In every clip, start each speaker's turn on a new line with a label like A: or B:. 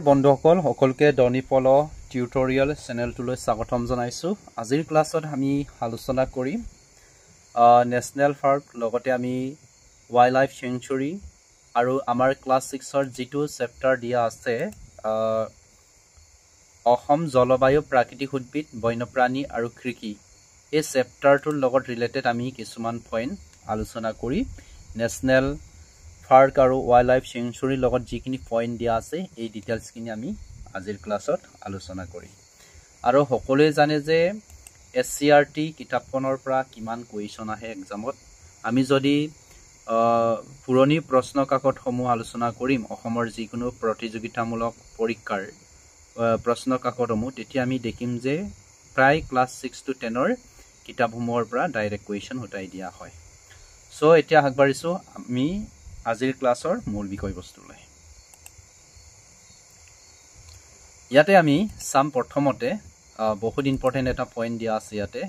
A: বন্ধুসকল সকলকে ডনিপল টিউটৰিয়েল চেনেলটোলৈ স্বাগতম জনাইছো। আজিৰ ক্লাছত আমি আলোচনা কৰিম নেশনেল পাৰ্ক লগতে আমি ওয়াইল্ড লাইফ চেঞ্চুৰী আৰু আমাৰ ক্লাছ 6ৰ যেটো চেপ্টাৰ দিয়া আছে অসম জলবায়ু প্ৰাকৃতিক উদ্ভিদ বন্যপ্ৰাণী আৰু কৃষি এই চেপ্টাৰটোৰ লগত ৰিলেটেড আমি কিছুমান পইণ্ট আলোচনা কৰি নেশনেল পাৰ্ক আৰু ওয়াইল্ড লাইফ চেঞ্চুৰীৰ লগত যিখিনি পইণ্ট দিয়া আছে এই ডিটেইলছখিনি আমি আজিৰ ক্লাছত আলোচনা কৰিম। আৰু সকলোৱে জানে যে এছচিআৰটি কিতাপখনৰ পৰা কিমান কুৱেশ্যন আহে এক্সামত। আমি যদি পুৰণি প্ৰশ্ন কাকতসমূহ আলোচনা কৰিম অসমৰ যিকোনো প্ৰতিযোগিতামূলক পৰীক্ষাৰ প্ৰশ্ন কাকতসমূহ, তেতিয়া আমি দেখিম যে প্ৰায় ক্লাছ 6 to 10ৰ কিতাপসমূহৰ পৰা ডাইৰেক্ট কুৱেশ্যন উঠাই দিয়া হয়। সো এতিয়া আগবাঢ়িছোঁ আমি আজিৰ ক্লাছৰ মূল বিষয়বস্তুলৈ। ইয়াতে আমি চাম প্ৰথমতে বহুত ইম্পৰ্টেণ্ট এটা পইণ্ট দিয়া আছে। ইয়াতে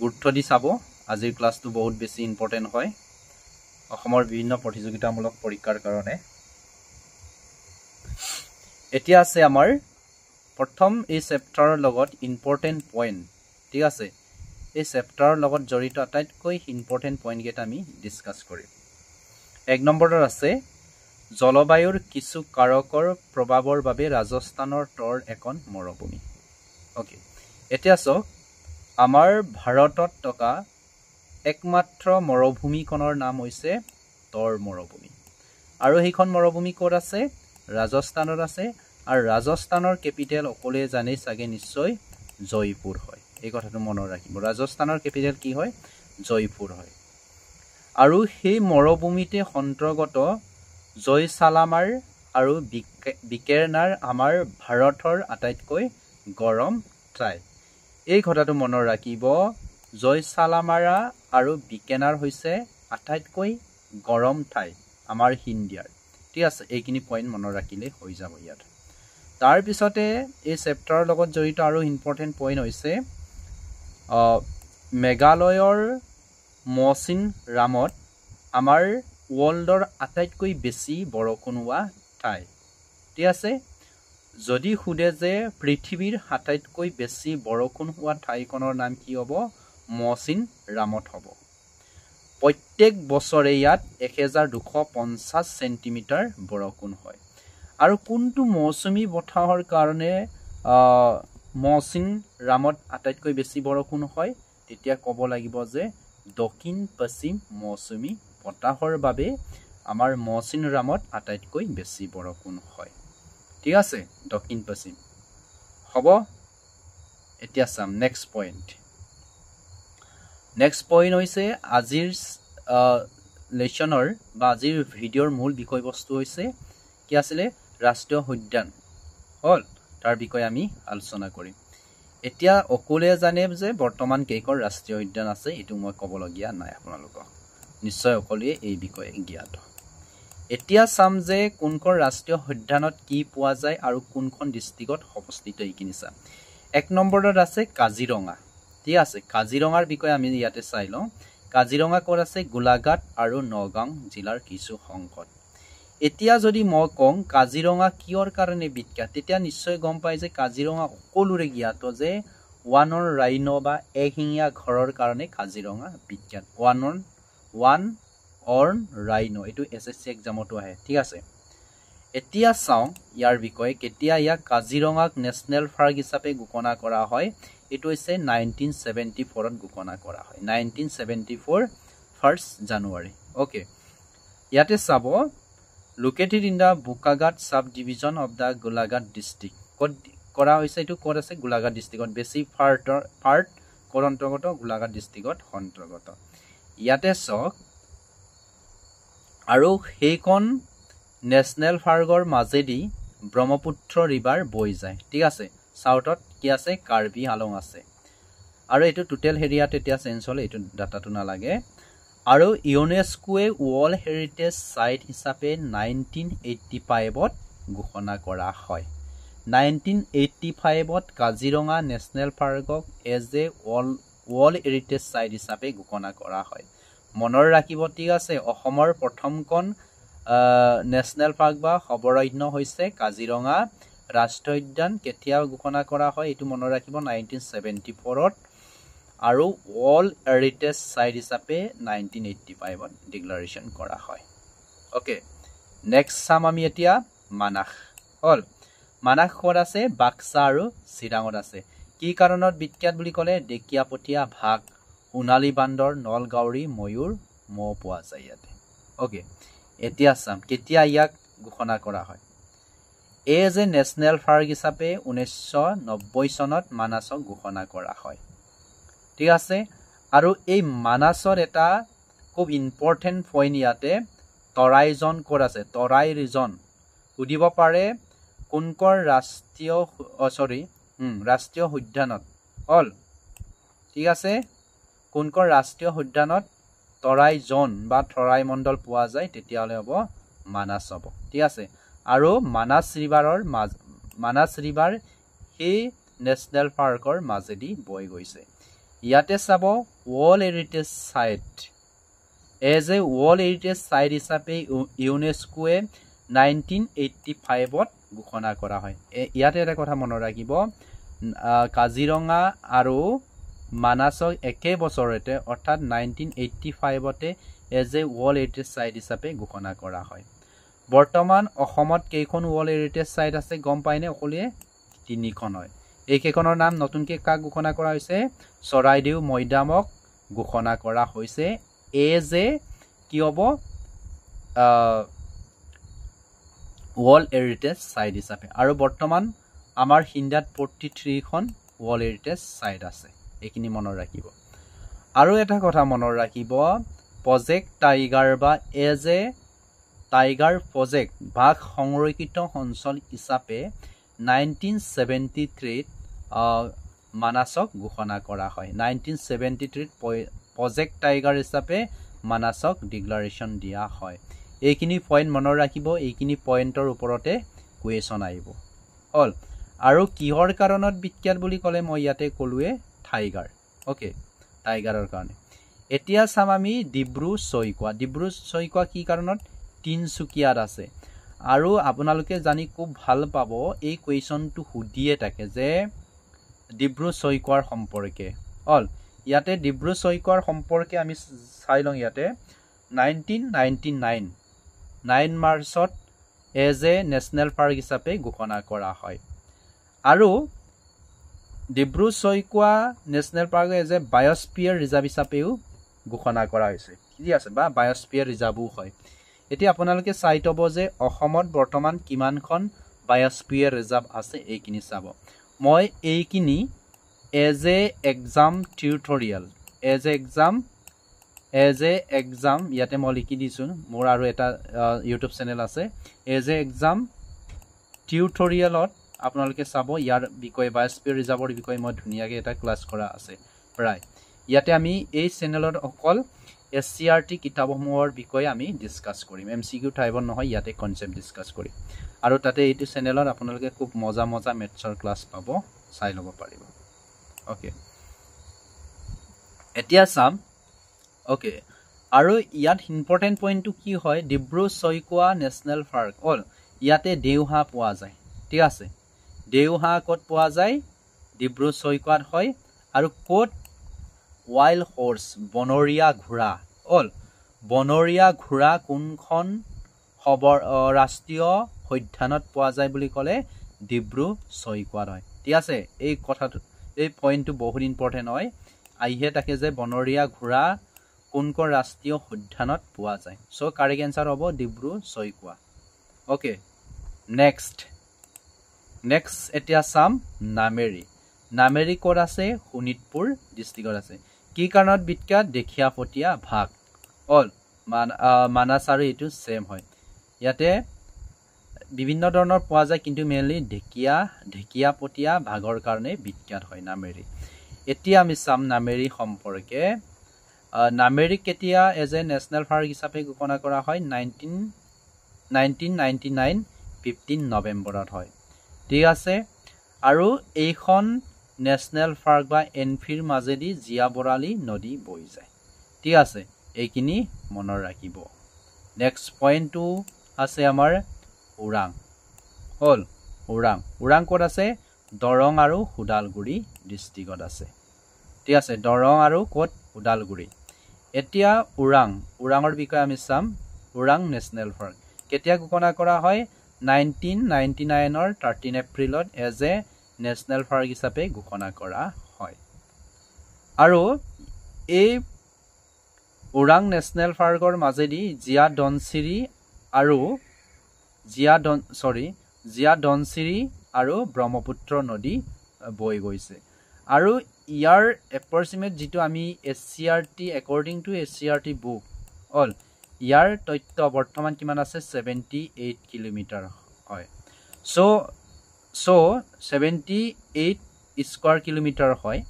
A: গুৰুত্ব দি চাব, আজিৰ ক্লাছটো বহুত বেছি ইম্পৰ্টেণ্ট হয় অসমৰ বিভিন্ন প্ৰতিযোগিতামূলক পৰীক্ষাৰ কাৰণে। এতিয়া আছে আমাৰ প্ৰথম এই চেপ্টাৰৰ লগত ইম্পৰ্টেণ্ট পইণ্ট, ঠিক আছে। এই চেপ্টাৰৰ লগত জড়িত আটাইতকৈ ইম্পৰ্টেণ্ট পইণ্টকেইটা আমি ডিছকাছ কৰিম। 1 নম্বৰত আছে জলবায়ুৰ কিছু কাৰকৰ প্ৰভাৱৰ বাবে ৰাজস্থানৰ তৰ এখন মৰুভূমি। অ'কে, এতিয়া চাওক আমাৰ ভাৰতত থকা একমাত্ৰ মৰুভূমিখনৰ নাম হৈছে তৰ মৰুভূমি। আৰু সেইখন মৰুভূমি ক'ত আছে? ৰাজস্থানত আছে। আৰু ৰাজস্থানৰ কেপিটেল সকলোৱে জানে চাগে নিশ্চয় জয়পুৰ হয়। এই কথাটো মনত ৰাখিব, ৰাজস্থানৰ কেপিটেল কি হয়? জয়পুৰ হয়। আৰু সেই মৰুভূমিতে অন্তৰ্গত জয়সালমাৰ আৰু বিকেনাৰ আমাৰ ভাৰতৰ আটাইতকৈ গৰম ঠাই। এই কথাটো মনত ৰাখিব, জয়সালমাৰা আৰু বিকেনাৰ হৈছে আটাইতকৈ গৰম ঠাই আমাৰ ইণ্ডিয়াৰ, ঠিক আছে। এইখিনি পইণ্ট মনত ৰাখিলে হৈ যাব ইয়াত। তাৰপিছতে এই চেপ্টাৰৰ লগত জড়িত আৰু ইম্পৰ্টেণ্ট পইণ্ট হৈছে মেঘালয়ৰ মৌচিন ৰামত আমাৰ ৱৰ্ল্ডৰ আটাইতকৈ বেছি বৰষুণ হোৱা ঠাই, ঠিক আছে। যদি সোধে যে পৃথিৱীৰ আটাইতকৈ বেছি বৰষুণ হোৱা ঠাইখনৰ নাম কি হ'ব? মৌচিন ৰামত হ'ব। প্ৰত্যেক বছৰে ইয়াত 1250 চেণ্টিমিটাৰ বৰষুণ হয়। আৰু কোনটো মৌচুমী বতাহৰ কাৰণে মৌচিন ৰামত আটাইতকৈ বেছি বৰষুণ হয়? তেতিয়া ক'ব লাগিব যে দক্ষিণ পশ্চিম মৌচুমী বতাহৰ বাবে আমাৰ মৌচিন ৰামত আটাইতকৈ বেছি বৰষুণ হয়, ঠিক আছে। দক্ষিণ পশ্চিম হ'ব। এতিয়া চাম নেক্সট পইণ্ট। নেক্সট পইণ্ট হৈছে আজিৰ লেচনৰ বা আজিৰ ভিডিঅ'ৰ মূল বিষয়বস্তু হৈছে কি আছিলে? ৰাষ্ট্ৰীয় উদ্যান হ'ল, তাৰ বিষয়ে আমি আলোচনা কৰিম। এতিয়া সকলোৱে জানে যে বৰ্তমান কেইখন ৰাষ্ট্ৰীয় উদ্যান আছে, এইটো মই ক'বলগীয়া নাই আপোনালোকক, নিশ্চয় সকলোৱে এই বিষয়ে জ্ঞাত। এতিয়া চাম যে কোনখন ৰাষ্ট্ৰীয় উদ্যানত কি পোৱা যায় আৰু কোনখন ডিষ্ট্ৰিক্টত অৱস্থিত এইখিনি চাম। 1 নম্বৰত আছে কাজিৰঙা, ঠিক আছে। কাজিৰঙাৰ বিষয়ে আমি ইয়াতে চাই লওঁ। কাজিৰঙা ক'ত আছে? গোলাঘাট আৰু নগাঁও জিলাৰ কিছু অংশত। এতিয়া যদি মই কওঁ কাজিৰঙা কিয়ৰ কাৰণে বিখ্যাত, তেতিয়া নিশ্চয় গম পাই যে কাজিৰঙা সকলোৰে জ্ঞাত যে ওৱানৰ ৰাইনো বা এশিঙীয়া গঁড়ৰ কাৰণে কাজিৰঙা বিখ্যাত। ওৱান অৰ্ণ ৰাইনো, এইটো SSC এক্সামতো আহে, ঠিক আছে। এতিয়া চাওঁ ইয়াৰ বিষয়ে, কেতিয়া ইয়াক কাজিৰঙাক নেশ্যনেল পাৰ্ক হিচাপে ঘোষণা কৰা হয়। এইটো হৈছে 1974ত ঘোষণা কৰা হয়, 1974 1 জানুৱাৰী। অ'কে, ইয়াতে চাব located in the Bokakhat sub division of the Golaghat district. ক'ত কৰা হৈছে? এইটো ক'ত আছে? গোলাঘাট ডিষ্ট্ৰিক্টত। বেছি পাৰ্ট ক'ত অন্তৰ্গত? গোলাঘাট ডিষ্ট্ৰিক্টত অন্তৰ্গত। ইয়াতে চাওক, আৰু সেইখন নেশ্যনেল পাৰ্কৰ মাজেদি ব্ৰহ্মপুত্ৰ ৰিভাৰ বৈ যায়, ঠিক আছে। চাউথত কি আছে? কাৰ্বি আলং আছে। আৰু এইটো টোটেল এৰিয়াত এতিয়া চেঞ্জ হ'লে এইটো ডাটাটো নালাগে। আৰু ইউনেস্কোৱে ৱৰ্ল্ড হেৰিটেজ চাইট হিচাপে 1985ত ঘোষণা কৰা হয়। 1985ত কাজিৰঙা নেশ্যনেল পাৰ্কক as a world heritage site হিচাপে ঘোষণা কৰা হয়। মনৰ ৰাখিব, ঠিক আছে। অসমৰ প্ৰথমখন নেশ্যনেল পাৰ্ক বা অভয়াৰণ্য হৈছে কাজিৰঙা ৰাষ্ট্ৰীয় উদ্যান কেতিয়া ঘোষণা কৰা হয় এইটো মনত ৰাখিব 1974ত আৰু ৱৰ্ল্ড হেৰিটেজ সাইট হিচাপে 1985ত ডিক্লাৰেশ্যন কৰা হয় ওকে নেক্সট চাম আমি এতিয়া মানাস হল মানাস ক'ত আছে বাক্সা আৰু চিৰাঙত আছে কি কাৰণত বিখ্যাত বুলি ক'লে ডেকিয়াপতীয়া ভাগ সোণালী বান্দৰ নলগাউৰী ময়ূৰ মহ পোৱা যায় ইয়াতে ওকে এতিয়া চাম কেতিয়া ইয়াক ঘোষণা কৰা হয় এজ এ নেশ্যনেল পাৰ্ক হিচাপে 1990 চনত মানাসক ঘোষণা কৰা হয় ঠিক আছে আৰু এই মানাসৰ এটা খুব ইম্পৰ্টেণ্ট পইণ্ট ইয়াতে তৰাই জন ক'ত আছে তৰাই ৰিজন সুধিব পাৰে কোনকৰ ৰাষ্ট্ৰীয় উদ্যানত হল ঠিক আছে কোনকৰ ৰাষ্ট্ৰীয় উদ্যানত তৰাই জন বা তৰাই মণ্ডল পোৱা যায় তেতিয়াহ'লে হ'ব মানাস হ'ব ঠিক আছে আৰু মানাস ৰিভাৰ সেই নেশ্যনেল পাৰ্কৰ মাজেদি বৈ গৈছে ইয়াতে চাব world heritage site as a world heritage site হিচাপে ইউনেস্কোৱে 1985ত ঘোষণা কৰা হয় ইয়াতে এটা কথা মনত ৰাখিব কাজিৰঙা আৰু মানাসক একে বছৰতে অৰ্থাৎ 1985তে as a world heritage site হিচাপে ঘোষণা কৰা হয় বৰ্তমান অসমত কেইখন ৱৰ্ল্ড হেৰিটেজ সাইট আছে গম পায়নে অকলে 3খন হয় এইকেইখনৰ নাম নতুনকৈ কাক ঘোষণা কৰা হৈছে চৰাইদেউ মৈদামক ঘোষণা কৰা হৈছে এজ এ কি হ'ব ৱৰ্ল্ড হেৰিটেজ সাইট হিচাপে আৰু বৰ্তমান আমাৰ ইণ্ডিয়াত 43খন ৱৰ্ল্ড হেৰিটেজ সাইট আছে এইখিনি মনত ৰাখিব আৰু এটা কথা মনত ৰাখিব প্ৰজেক্ট টাইগাৰ বা এজ এ টাইগাৰ প্ৰজেক্ট বাঘ সংৰক্ষিত অঞ্চল হিচাপে 1973ত মানাসক ঘোষণা কৰা হয় 1973ত প্ৰজেক্ট টাইগাৰ হিচাপে মানাসক ডিক্লাৰেশ্যন দিয়া হয় এইখিনি পইণ্ট মনত ৰাখিব এইখিনি পইণ্টৰ ওপৰতে কুৱেশ্যন আহিব হল আৰু কিহৰ কাৰণত বিখ্যাত বুলি ক'লে মই ইয়াতে ক'লোৱে টাইগাৰ ওকে টাইগাৰৰ কাৰণে এতিয়া চাম আমি ডিব্ৰু চৈখোৱা কি কাৰণত তিনচুকীয়াত আছে আৰু আপোনালোকে জানি খুব ভাল পাব এই কুৱেশ্যনটো সুধিয়ে থাকে যে ডিব্ৰু চৈখোৱাৰ সম্পৰ্কে হল ইয়াতে ডিব্ৰু চৈখোৱাৰ সম্পৰ্কে আমি চাই লওঁ ইয়াতে 1999 9 মাৰ্চত এজ এ নেশ্যনেল পাৰ্ক হিচাপে ঘোষণা কৰা হয় আৰু Dibru Saikhowa national park as a biosphere reserve হিচাপেও ঘোষণা কৰা হৈছে ঠিক আছে বা বায়স্ফিয়াৰ ৰিজাৰ্ভো হয় এতিয়া আপোনালোকে চাই থব যে অসমত বৰ্তমান কিমানখন বায়স্ফিয়াৰ ৰিজাৰ্ভ আছে এইখিনি চাব মই এইখিনি as a exam tutorial as a exam ইয়াতে মই লিখি দিছোঁ মোৰ আৰু এটা ইউটিউব চেনেল আছে এজ এ এক্সাম টিউটৰিয়েলত আপোনালোকে চাব ইয়াৰ বিষয়ে বায়স্ফিয়াৰ ৰিজাৰ্ভৰ বিষয়ে মই ধুনীয়াকৈ এটা ক্লাছ কৰা আছে প্ৰায় ইয়াতে আমি এই চেনেলত অকল SCRT কিতাপসমূহৰ বিষয়ে আমি ডিছকাছ কৰিম MCQ টাইপৰ নহয় ইয়াতে কনচেপ্ট ডিছকাছ কৰিম আৰু তাতে এইটো চেনেলত আপোনালোকে খুব মজা মেথছৰ ক্লাছ পাব চাই ল'ব পাৰিব ওকে এতিয়া চাম ওকে আৰু ইয়াত ইম্পৰ্টেণ্ট পইণ্টটো কি হয় ডিব্ৰু চৈখোৱা নেশ্যনেল পাৰ্ক হল ইয়াতে দেওহাঁহ পোৱা যায় ঠিক আছে দেওহাঁহ ক'ত পোৱা যায় ডিব্ৰু চৈখোৱাত হয় আৰু ক'ত ওয়াইল্ড হৰ্স বনৰীয়া ঘোঁৰা হল বনৰীয়া ঘোঁৰা কোনখন ৰাষ্ট্ৰীয় উদ্যানত পোৱা যায় বুলি ক'লে ডিব্ৰু চৈখোৱাত হয় ঠিক আছে এই কথাটো এই পইণ্টটো বহুত ইম্পৰ্টেণ্ট হয় আহিহে থাকে যে বনৰীয়া ঘোঁৰা কোনখন ৰাষ্ট্ৰীয় উদ্যানত পোৱা যায় সো কাৰেক্ট এনসাৰ হ'ব ডিব্ৰু চৈখোৱা ওকে নেক্সট এতিয়া চাম নামেৰি ক'ত আছে শোণিতপুৰ ডিষ্ট্ৰিক্টত আছে কি কাৰণত বিখ্যাত ডেকিয়াপতীয়া ভাগ হল মানাস আৰু এইটো সেম হয় ইয়াতে বিভিন্ন ধৰণৰ পোৱা যায় কিন্তু মেইনলি ঢেকিয়াপতীয়া ভাগৰ কাৰণে বিখ্যাত হয় নামেৰি এতিয়া আমি চাম নামেৰি সম্পৰ্কে নামেৰি কেতিয়া এজ এ নেশ্যনেল পাৰ্ক হিচাপে ঘোষণা কৰা হয় 1999 15 নৱেম্বৰত হয় ঠিক আছে আৰু এইখন নেশ্যনেল পাৰ্ক বা এনফিৰ মাজেদি জিয়া বৰালি নদী বৈ যায় ঠিক আছে এইখিনি মনত ৰাখিব নেক্সট পইণ্টটো আছে আমাৰ ওৰাং হ'ল ওৰাং ক'ত আছে দৰং আৰু ওদালগুৰি ডিষ্ট্ৰিক্টত আছে ঠিক আছে দৰং আৰু ক'ত ওদালগুৰি এতিয়া ওৰাঙৰ বিষয়ে আমি চাম ওৰাং নেশ্যনেল পাৰ্ক কেতিয়া ঘোষণা কৰা হয় 1999 13 এপ্ৰিলত এজ এ নেশ্যনেল পাৰ্ক হিচাপে ঘোষণা কৰা হয় আৰু এই ওৰাং নেশ্যনেল পাৰ্কৰ মাজেদি জিয়া ধনশিৰি আৰু ব্ৰহ্মপুত্ৰ নদী বৈ গৈছে আৰু ইয়াৰ এপ্ৰক্সিমেট যিটো আমি SCERT according to SCERT book অল ইয়াৰ তথ্য বৰ্তমান কিমান আছে 78 কিলোমিটাৰ হয় সো 78 স্কয়াৰ কিলোমিটাৰ হয়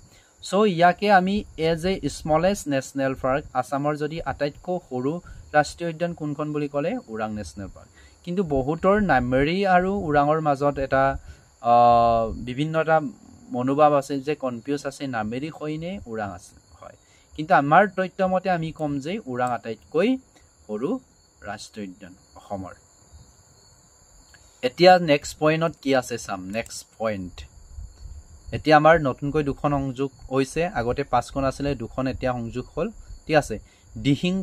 A: সো ইয়াকে আমি as a smallest national park আসামৰ যদি আটাইতকৈ সৰু ৰাষ্ট্ৰীয় উদ্যান কোনখন বুলি ক'লে ওৰাং নেশ্যনেল পাৰ্ক কিন্তু বহুতৰ নামেৰি আৰু ওৰাঙৰ মাজত এটা বিভিন্ন এটা মনোভাৱ আছে যে কনফিউজ আছে নামেৰি হয়নে ওৰাং আছে হয় কিন্তু আমাৰ তথ্য মতে আমি কম যে ওৰাং আটাইতকৈ সৰু ৰাষ্ট্ৰীয় উদ্যান অসমৰ এতিয়া নেক্সট পইণ্টত কি আছে চাম নেক্সট পইণ্ট এতিয়া আমাৰ নতুনকৈ দুখন সংযোগ হৈছে আগতে পাঁচখন আছিলে দুখন এতিয়া সংযোগ হ'ল ঠিক আছে দিহিং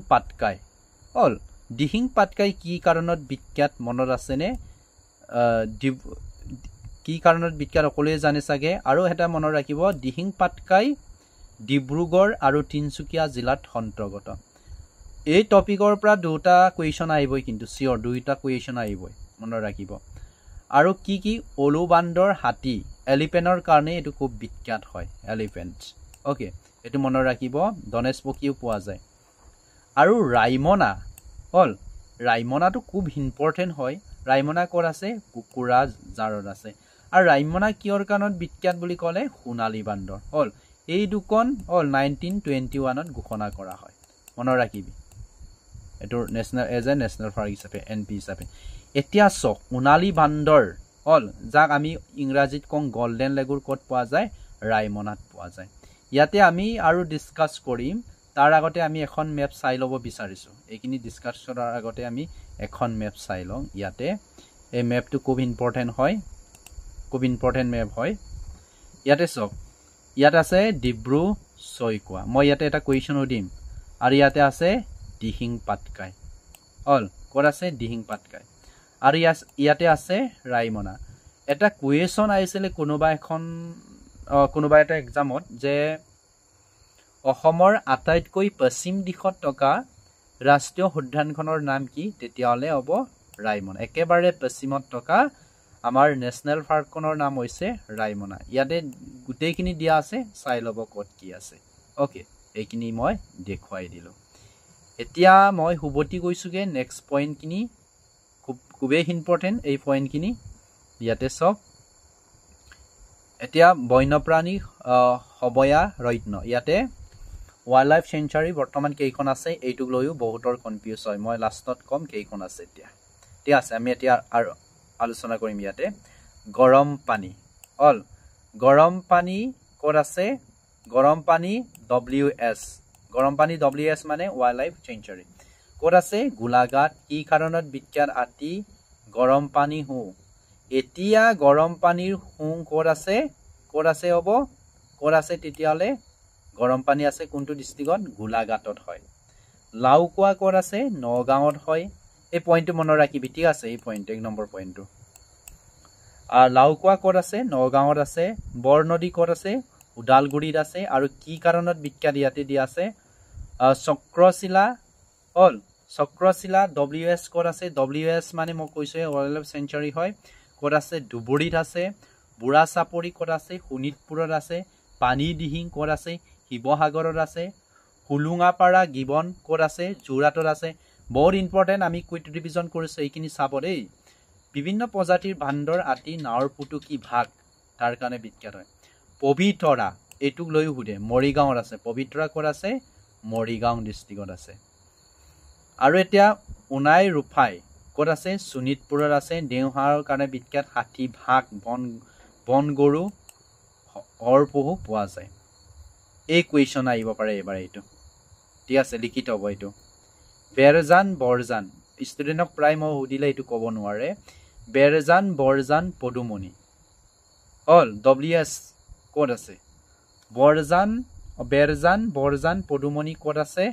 A: পাটকাই কি কাৰণত বিখ্যাত মনত আছেনে কি কাৰণত বিখ্যাত সকলোৱে জানে চাগে আৰু এটা মনত ৰাখিব দিহিং পাটকাই ডিব্ৰুগড় আৰু তিনচুকীয়া জিলাত অন্তৰ্গত এই টপিকৰ পৰা দুটা কুৱেশ্যন আহিবই কিন্তু চিয়ৰ দুইটা কুৱেশ্যন আহিবই মনত ৰাখিব আৰু কি ওলু বান্দৰ হাতী এলিফেণ্টৰ কাৰণে এইটো খুব বিখ্যাত হয় এলিফেণ্ট ওকে এইটো মনত ৰাখিব ধনেশ পক্ষীও পোৱা যায় আৰু ৰাইমনাটো খুব ইম্পৰ্টেণ্ট হয় ৰাইমনা ক'ত আছে কোকৰাঝাৰত আছে আৰু ৰাইমনা কিয়ৰ কাৰণত বিখ্যাত বুলি ক'লে সোণালী বান্দৰ হ'ল এই দুখন 1921ত ঘোষণা কৰা হয় মনত ৰাখিবি এইটো national as a national park হিচাপে এনপি হিচাপে এতিয়া চক সোণালী বান্দৰ হ'ল যাক আমি ইংৰাজীত কওঁ গল্ডেন লেগুৰ ক'ত পোৱা যায় ৰাইমনাত পোৱা যায় ইয়াতে আমি আৰু ডিছকাছ কৰিম তাৰ আগতে আমি এখন মেপ চাই ল'ব বিচাৰিছোঁ এইখিনি ডিছকাছ কৰাৰ আগতে আমি এখন মেপ চাই লওঁ ইয়াতে এই মেপটো খুব ইম্পৰ্টেণ্ট মেপ হয় ইয়াতে চক ইয়াত আছে ডিব্ৰু চৈখোৱা মই ইয়াতে এটা কুৱেশ্যন সুধিম আৰু ইয়াতে আছে দিহিং পাটকাই হ'ল ক'ত আছে দিহিং পাটকাই আৰু ইয়াতে আছে ৰাইমনা এটা কুৱেশ্যন আহিছিলে কোনোবা এটা এক্সামত যে অসমৰ আটাইতকৈ পশ্চিম দিশত থকা ৰাষ্ট্ৰীয় উদ্যানখনৰ নাম কি তেতিয়াহ'লে হ'ব ৰাইমনা একেবাৰে পশ্চিমত থকা আমাৰ নেশ্যনেল পাৰ্কখনৰ নাম হৈছে ৰাইমনা ইয়াতে গোটেইখিনি দিয়া আছে চাই ল'ব ক'ত কি আছে অ'কে এইখিনি মই দেখুৱাই দিলোঁ এতিয়া মই সুবতি কৈছোঁগৈ নেক্সট পইণ্টখিনি খুবেই ইম্পৰ্টেণ্ট এই পইণ্টখিনি ইয়াতে চাওক এতিয়া বন্যপ্ৰাণী অভয়াৰণ্য ইয়াতে ৱাইল্ড লাইফ চেঞ্চুৰী বৰ্তমান কেইখন আছে এইটোক লৈও বহুতৰ কনফিউজ হয় মই লাষ্টত ক'ম কেইখন আছে এতিয়া ঠিক আছে আমি এতিয়া আৰু আলোচনা কৰিম ইয়াতে গৰম পানী ক'ত আছে গৰম পানী WS মানে ৱাইল্ড লাইফ চেঞ্চুৰী ক'ত আছে গোলাঘাট কি কাৰণত বিখ্যাত আতি গৰম পানী এতিয়া গৰম পানীৰ ক'ত আছে তেতিয়াহ'লে গৰম পানী আছে কোনটো ডিষ্ট্ৰিক্টত গোলাঘাটত হয় লাউকোৱা ক'ত আছে নগাঁৱত হয় এই পইণ্টটো মনত ৰাখিবি ঠিক আছে এই পইণ্ট 1 নম্বৰ পইণ্টটো আৰু লাউকোৱা ক'ত আছে নগাঁৱত আছে বৰনদী ক'ত আছে ওদালগুৰিত আছে আৰু কি কাৰণত বিখ্যাত ইয়াতে দিয়া আছে চক্ৰশিলা WS ক'ত আছে WS মানে মই কৈছোঁ ৱাইল্ড লাইফ চেঞ্চুৰী হয় ক'ত আছে ধুবুৰীত আছে বুঢ়া চাপৰি ক'ত আছে শোণিতপুৰত আছে পানী দিহিং ক'ত আছে শিৱসাগৰত আছে হুলুঙাপাৰা গিবন ক'ত আছে যোৰহাটত আছে বহুত ইম্পৰ্টেণ্ট আমি কুইক ৰিভিজন কৰিছোঁ এইখিনি চাব দেই বিভিন্ন প্ৰজাতিৰ বান্দৰ আতি নাৱৰ পুতুকি ভাগ তাৰ কাৰণে বিখ্যাত হয় পবিতৰা এইটোক লৈও সোধে মৰিগাঁৱত আছে পবিতৰা ক'ত আছে মৰিগাঁও ডিষ্ট্ৰিক্টত আছে আৰু এতিয়া উনাই ৰূপাই ক'ত আছে শোণিতপুৰত আছে দেওহাৰৰ কাৰণে বিখ্যাত হাতী ভাগ বন গৰু পহু পোৱা যায় এই কুৱেশ্যন আহিব পাৰে এবাৰ এইটো ঠিক আছে লিখিত হ'ব এইটো বৰজান ষ্টুডেণ্টক প্ৰায় মই সুধিলে এইটো ক'ব নোৱাৰে বেৰজান বৰজান পদুমণি হ'ল WS ক'ত আছে বেৰজান বৰজান পদুমণি ক'ত আছে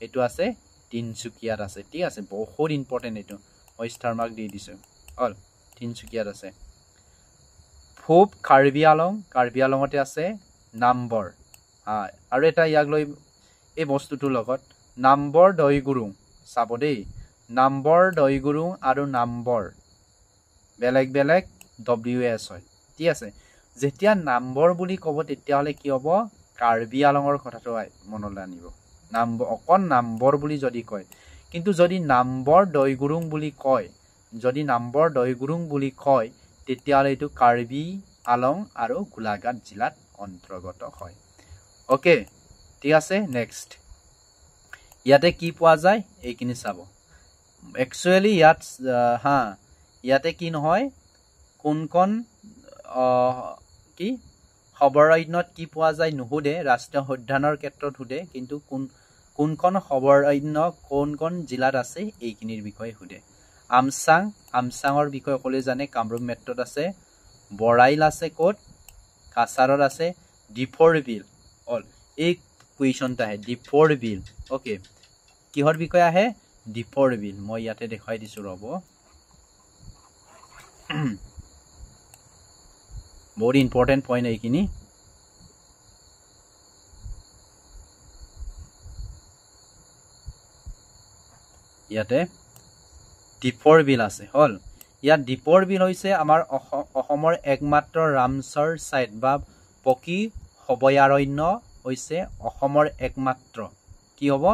A: এইটো আছে তিনচুকীয়াত আছে ঠিক আছে বহুত ইম্পৰ্টেণ্ট এইটো মই ষ্টাৰ মাৰ্ক দি দিছোঁ হ'ল তিনচুকীয়াত আছে ফুব কাৰ্বি আলঙতে আছে নাম্বৰ আৰু এটা ইয়াক লৈ এই বস্তুটোৰ লগত নাম্বৰ দৈগুৰুং চাব দেই নাম্বৰ দৈগুৰুং আৰু নাম্বৰ বেলেগ বেলেগ WS হয় ঠিক আছে যেতিয়া নাম্বৰ বুলি ক'ব তেতিয়াহ'লে কি হ'ব কাৰ্বি আলঙৰ কথাটো মনলৈ আনিব নাম্বৰ অকণ নাম্বৰ বুলি যদি কয় কিন্তু যদি নাম্বৰ দৈগুৰুং বুলি কয় তেতিয়াহ'লে এইটো কাৰ্বি আলং আৰু গোলাঘাট জিলাত অন্তৰ্গত হয় ওকে ঠিক আছে নেক্সট ইয়াতে কি পোৱা যায় এইখিনি চাব একচুৱেলি ইয়াতে কি নহয় কোনখন কি সবৰাজ্যত কি পোৱা যায় নুসুধে ৰাষ্ট্ৰীয় উদ্যানৰ ক্ষেত্ৰত সোধে কিন্তু কোনখন সবৰাজ্য কোনখন জিলাত আছে এইখিনিৰ বিষয়ে সোধে আমচাঙৰ বিষয়ে ক'লে জানে কামৰূপ মেট্ৰত আছে বৰাইল আছে ক'ত কাছাৰত আছে দীপৰ বিল অল এই কুৱেশ্যনটা আহে দীপৰ বিল ওকে কিহৰ বিষয়ে আহে দীপৰ বিল মই ইয়াতে দেখাই দিছোঁ ৰ'ব বহুত ইম্পৰ্টেণ্ট পইণ্ট এইখিনি ইয়াতে দীপৰ বিল আছে হ'ল ইয়াত দীপৰ বিল হৈছে আমাৰ অসমৰ একমাত্ৰ ৰামচৰ ছাইট বা পকী অভয়াৰণ্য হৈছে অসমৰ একমাত্ৰ কি হ'ব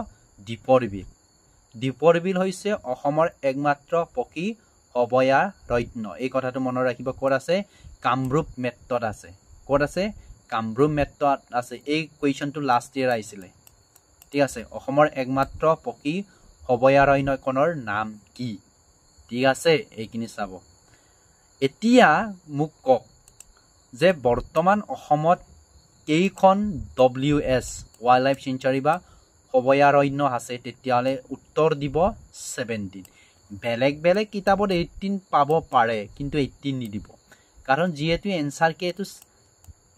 A: দীপৰ বিল হৈছে অসমৰ একমাত্ৰ পকী অভয়াৰণ্য এই কথাটো মনত ৰাখিব ক'ত আছে কামৰূপ মেট্ৰত আছে ক'ত আছে কামৰূপ মেট্ৰত আছে এই কুৱেশ্যনটো লাষ্ট ইয়েৰ আহিছিলে ঠিক আছে অসমৰ একমাত্ৰ পকী অভয়াৰণ্যখনৰ নাম কি ঠিক আছে এইখিনি চাব এতিয়া মোক কওক যে বৰ্তমান অসমত কেইখন WS ৱাইল্ড লাইফ চেঞ্চুৰী বা অভয়াৰণ্য আছে তেতিয়াহ'লে উত্তৰ দিব 17 বেলেগ বেলেগ কিতাপত 18 পাব পাৰে কিন্তু 18 নিদিব কাৰণ যিহেতু এনসাৰ কে এইটো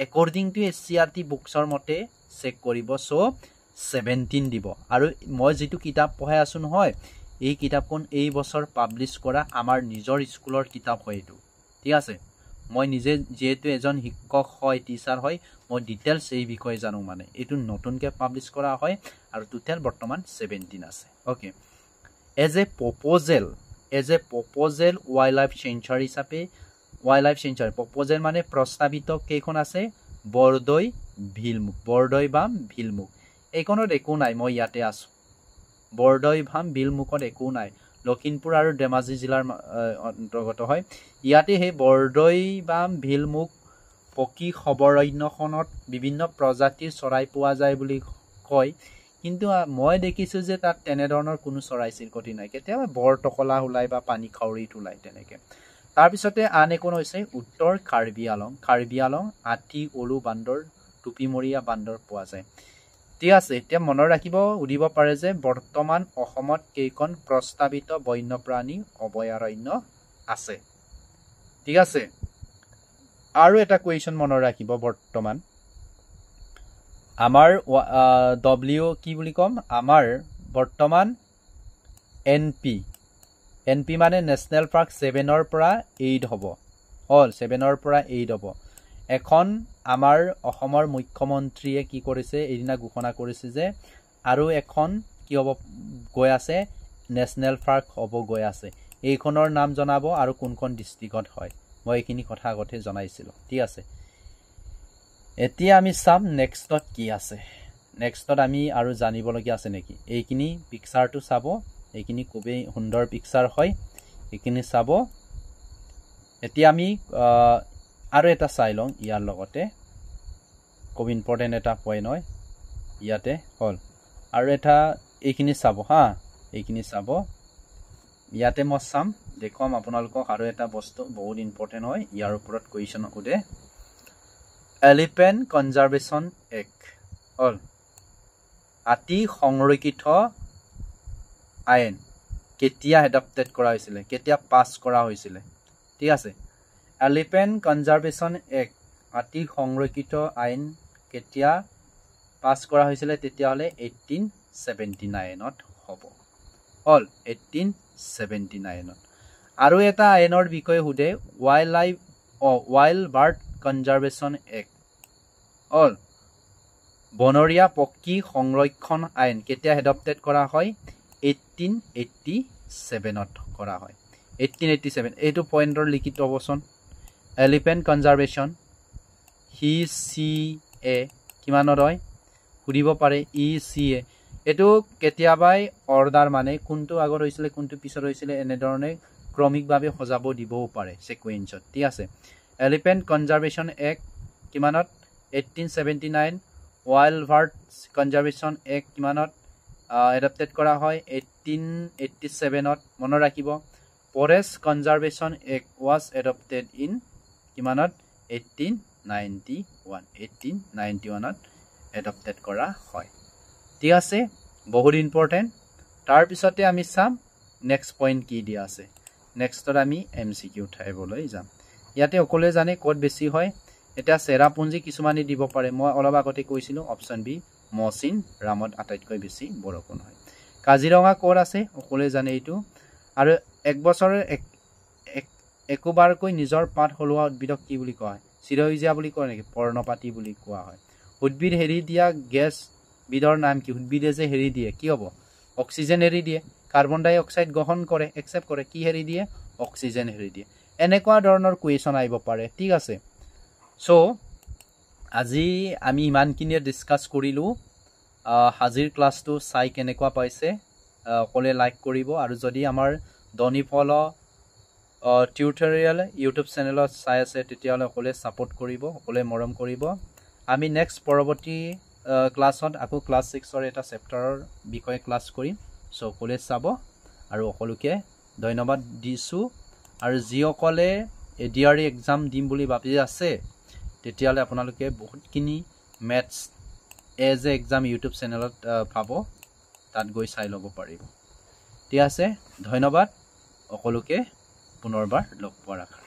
A: একৰ্ডিং টু SCRT বুকছৰ মতে চেক কৰিব সো 17 দিব আৰু মই যেটো কিতাপ পঢ়াই আছো নহয় এই কিতাপখন এই বছৰ পাবলিশ কৰা আমাৰ নিজৰ স্কুলৰ কিতাপ হয় এইটো ঠিক আছে মই নিজে যেহেতু এজন শিক্ষক হয় টিচাৰ হয় মই ডিটেইলছ এই বিষয়ে জানো মানে এইটো নতুনকৈ পাবলিশ কৰা হয় আৰু টোটাল বৰ্তমান 17 আছে okay as a proposal wildlife sanctuary হিচাপে ৱাইল্ড লাইফ চেঞ্চুৰী প্ৰপ'জেল মানে প্ৰস্তাৱিত কেইখন আছে বৰদৈ বাম ভিলমুখ এইখনত একো নাই মই ইয়াতে আছো বৰদৈ বাম ভিলমুখত একো নাই লখিমপুৰ আৰু ধেমাজি জিলাৰ অন্তৰ্গত হয় ইয়াতে হে বৰদৈ বাম ভিলমুখ পকী অভয়াৰণ্যখনত বিভিন্ন প্ৰজাতিৰ চৰাই পোৱা যায় বুলি কয় কিন্তু মই দেখিছো যে তাত তেনে ধৰণৰ কোনো চৰাই চিৰকটি নাই কেতিয়াবা বৰটকলা ওলাই বা পানী খাউৰিত ওলাই তেনেকে তাৰ পিছতে আন একোন হৈছে উত্তৰ কাৰ্বি আলং আটি ওলু বান্দৰ টুপিমৰীয়া বান্দৰ পোৱা যায় ঠিক আছে এতিয়া মনত ৰাখিব উদিব পাৰে যে বৰ্তমান অসমত কেইখন প্ৰস্তাৱিত বন্যপ্ৰাণী অভয়াৰণ্য আছে ঠিক আছে আৰু এটা কুৱেশ্যন মনত ৰাখিব বৰ্তমান আমাৰ কি বুলি কম আমাৰ বৰ্তমান NP মানে নেশনেল পাৰ্ক 7 পৰা 8 হ'ব হ'ল 7 পৰা 8 হ'ব এখন আমাৰ অসমৰ মুখ্যমন্ত্ৰীয়ে কি কৰিছে এদিনা ঘোষণা কৰিছে যে আৰু এখন কি হ'ব গৈ আছে নেশনেল পাৰ্ক হ'ব গৈ আছে এইখনৰ নাম জনাব আৰু কোনখন ডিস্ট্ৰিক্টত হয় মই এইখিনি কথা আগতে জনাইছিলো ঠিক আছে এতিয়া আমি চাম নেক্সটত কি আছে নেক্সটত আমি আৰু জানিবলগীয়া আছে নেকি এইখিনি পিকচাৰটো চাব এইখিনি খুবেই সুন্দৰ পিকচাৰ হয় এইখিনি চাব এতিয়া আমি আৰু এটা চাই লওঁ ইয়াৰ লগতে খুব ইম্পৰ্টেণ্ট এটা পইণ্ট হয় ইয়াতে হ'ল আৰু এটা এইখিনি চাব এইখিনি চাব ইয়াতে মই চাম দেখুৱাম আপোনালোকক আৰু এটা বস্তু বহুত ইম্পৰ্টেণ্ট হয় ইয়াৰ ওপৰত কুৱেশ্যন সোধে এলিফেণ্ট কনজাৰ্ভেশ্যন এক্ট হ'ল হাতী সংৰক্ষিত আইন কেতিয়া এডপ্টেড কৰা হৈছিলে কেতিয়া পাস কৰা হৈছিলে ঠিক আছে এলিফেন্ট কনজাৰভেশ্যন এক্ট হাতী সংৰক্ষিত আইন কেতিয়া পাস কৰা হৈছিলে তেতিয়া হলে 1879 ত হ'ব অল 1879 ত আৰু এটা আইনৰ বিষয়ে হুদে ওয়াইল্ড বাৰ্ড কনজাৰভেশ্যন এক্ট অল বনৰীয়া পক্ষী সংৰক্ষণ আইন কেতিয়া এডপ্টেড কৰা হয় 1887 ত কৰা হয় 1887 এইটো পইণ্টৰ লিখিত অৱচন এলিফেন্ট কনজাৰভেশ্যন ECA কিমানত হয় সুধিব পাৰে ECA এটো কেতিয়াবাই অৰ্ডাৰ মানে কোনটো আগৰ হৈছিলে কোনটো পিছৰ হৈছিলে এনে ধৰণে ক্ৰমিকভাৱে সজাব দিবও পাৰে সিকোয়েন্সত ঠিক আছে এলিফেন্ট কনজাৰভেশ্যন এক্ট কিমানত 1879 ওয়াইল্ড বাৰ্ড কনজাৰভেশ্যন এক্ট কিমানত এডপ্টেড কৰা হয় 1887 ত মনত ৰাখিব forest conservation act was adopted in কিমানত 1891 ত এডপ্টেড কৰা হয় ঠিক আছে বহুত ইম্পৰ্টেন্ট তাৰ পিছতে আমি চাম নেক্সট পইণ্ট কি দিয়া আছে নেক্সটত আমি MCQ উঠাইবলৈ যাম ইয়াতে অকলে জানে কোড বেছি হয় এটা চেৰাপুঞ্জি কিছুমানে দিব পাৰে মই অলপ আগতে কৈছিলো অপচন বি মচিন ৰামত আটাইতকৈ বেছি বৰষুণ হয় কাজিৰঙা কোড আছে অকলে জানে এইটো আৰু এক বছৰৰ একবাৰকৈ নিজৰ পাত হলোৱা উদ্ভিদক কি বুলি কোৱা হয় চিৰসেউজীয়া বুলি কয় নেকি পৰ্ণপাতী বুলি কোৱা হয় উদ্ভিদ হেৰি দিয়া গেছ বিধৰ নাম কি উদ্ভিদে যে হেৰি দিয়ে কি হ'ব অক্সিজেন হেৰি দিয়ে কাৰ্বন ডাই অক্সাইড গ্ৰহণ কৰে একসেপ্ট কৰে কি হেৰি দিয়ে অক্সিজেন হেৰি দিয়ে এনেকুৱা ধৰণৰ কুৱেশ্যন আহিব পাৰে ঠিক আছে সো আজি আমি ইমানখিনিয়ে ডিসকাস কৰিলো হাজিৰ ক্লাছটো চাই কেনেকুৱা পাইছে অকলে লাইক কৰিব আৰু যদি আমাৰ দনিফল টিউটৰিয়েল ইউটিউব চেনেলত চাই আছে তেতিয়াহলে অকলে সাপোৰ্ট কৰিব অকলে মৰম কৰিব আমি নেক্সট পৰৱৰ্তী ক্লাছত আকৌ ক্লাছ 6 ৰ এটা চেপ্টাৰৰ বিষয়ে ক্লাছ কৰিম সো অকলে চাব আৰু অকলকে ধন্যবাদ দিছো আৰু যিসকলে এডিআৰই এক্সাম দিম বুলি ভাবি আছে তেতিয়ালে আপোনালোকে বহুতখিনি maths as a exam YouTube চেনেলত পাব তাত গৈ চাই ল'ব পাৰিব ঠিক আছে ধন্যবাদ অকলকে পুনৰবাৰ লগ পোৱাৰ আশা